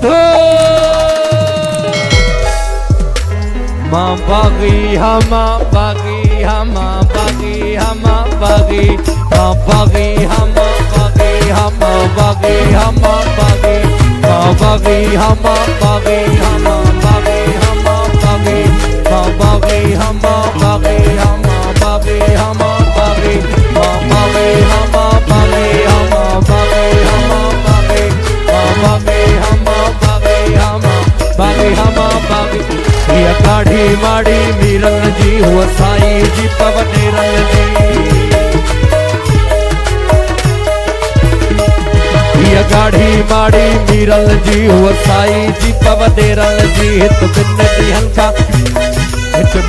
बंधु माँ बागी हमा बागी हमा बागी हमा बागी माँ बागी हमा बागी हमा बागी हमा बागी माँ बागी हमा बागी हमा बागी हमा बागी माँ बागी हमा बागी हमा बागी हमा बागी माँ बागी हमा बागी हमा बागी हमा बागी माँ बागी हमा बागी हमा बागी हमा बागी ये काढ़ी माड़ी मीरन जी हुआ साई जी पवने रंग जी ये गाढ़ी माड़ी मीरल जी हुआ साई जी पवने रंग जी हित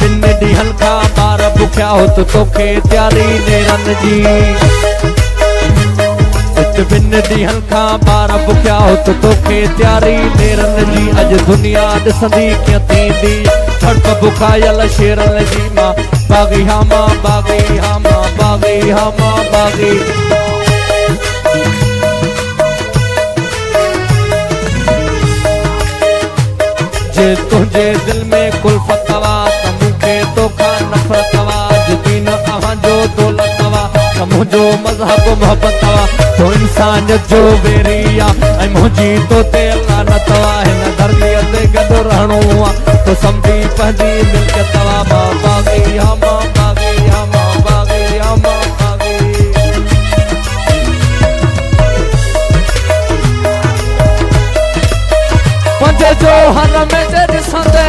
बिन डी हल्का बार बुख्या हो तो तोखे त्यारी नेरन जी हित बिन डी हल्का बार बुख्या हो तो तोखे त्यारी नेरन जी अज दुनिया ॾिसंदी कीअं थींदी छड़प बुखायल शेरन जी मां बागी हमा बागी हमा बागी हमा बागी जे तुझे दिल में कुल्फत वा त मूंखे तोखां नफ़रत वा दीन अहां जो दौलत वा त मुंहिंजो मज़हब मोहब्बत वा तो इंसान जो बेरिया ऐं मुंहिंजी तो ते लानत वा हिन धरतीअ ते गॾु रहणो आ तो समझी पंहिंजी मिल्कियत वा मां बागी हमा बागी हमा बागी हमा बागी पंजे जो हर में ॾिसंदे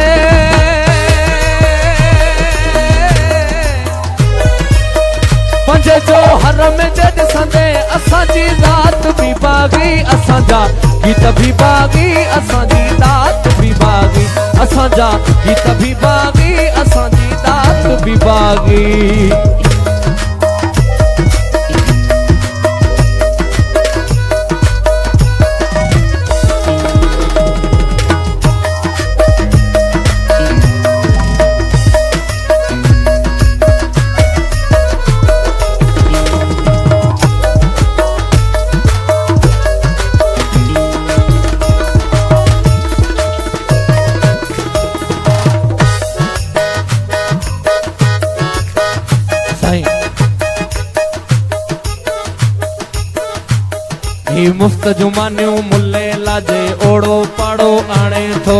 पंजे जो हर में ॾिसंदे असांजी ज़ात बि बागी असांजा गीत बि बागी असांजी ज़ात बि बागी असांजा गीत बि बागी असांजी ज़ात बि बागी ही मुफ्त जुमानियूं मुल्ले लाजे ओड़ो पाड़ो आणे थो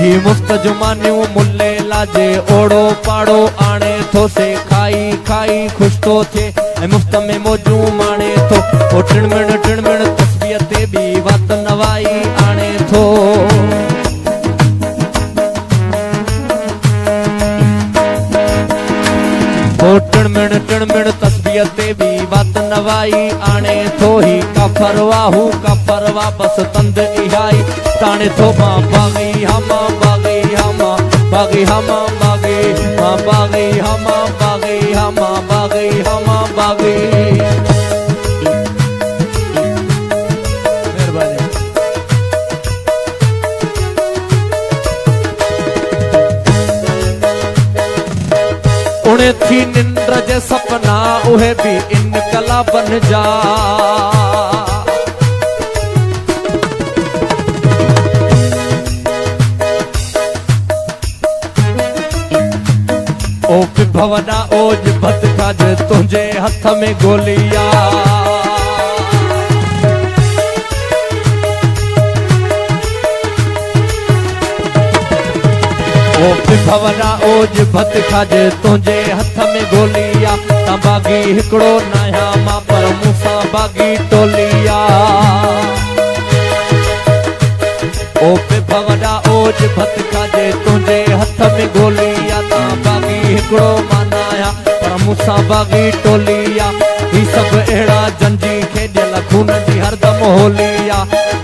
ही मुफ्त जुमानियूं मुल्ले लाजे ओड़ो पाड़ो आणे थो से खाई खाई खुश तो थे ऐं मुफ्त में मौजूं माणे थो ओ टिणमिण तस्बीह ते बि वात नवाई आणे थो टिणमिण तस्बीह ते बि वात नवाई आणे थो ही काफर वाह बस तंद इहाई ताणे थो मां बागी हमा बागी हमा बागी हमा बागी मां बागी हमा बागी हमा बागी हमा बागी मेहरबानी उणे थी निंद्र जे सपना उहे भी इनकला बन जा ओ विभवना ओज भत काज तुझे हथ में गोलिया ओ विभवना ओज भत खाजे तुझे हथ में गोलिया ता बागी हिकड़ो नया मां पर मूसा बागी टोलिया ओ विभवना ओज भत खाजे तुझे हथ में गोलिया ता बागी हिकड़ो मानाया पर मूसा बागी टोलिया ही सब एड़ा जंजी खेडियल खून जी हरदम होलिया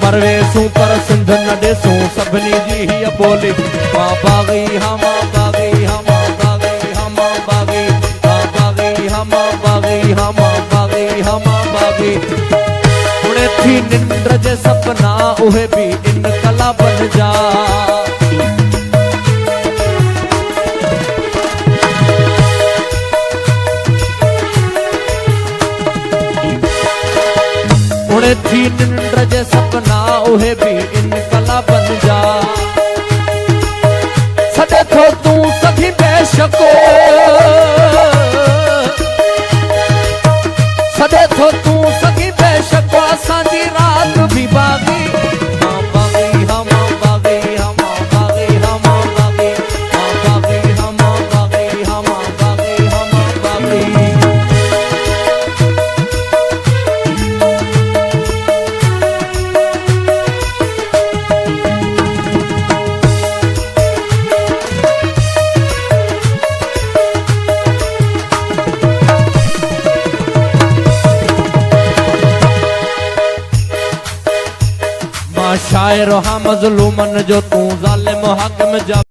परवेसू पर सिंध न ॾेसूं सभिनी जी हीअ बोली मां बागी हमा बागी हमा बागी हमा बागी मां बागी हमा बागी हमा बागी हमा बागी उणे थी निंद्र जे सपना उहे भी इनकला बन जा जोड़े थी निंद्र जे सपना उहे भी इनकला बन जा सदे थो तू सखी बेशको सदे थो तू सखी बेशको असांजी रात भी बागी मां बागी हम बागी हम बागी हम बागी बागी हम बागी हम बागी हम बागी शायर हाँ मजलूमन जो तू जालिम हाकिम जा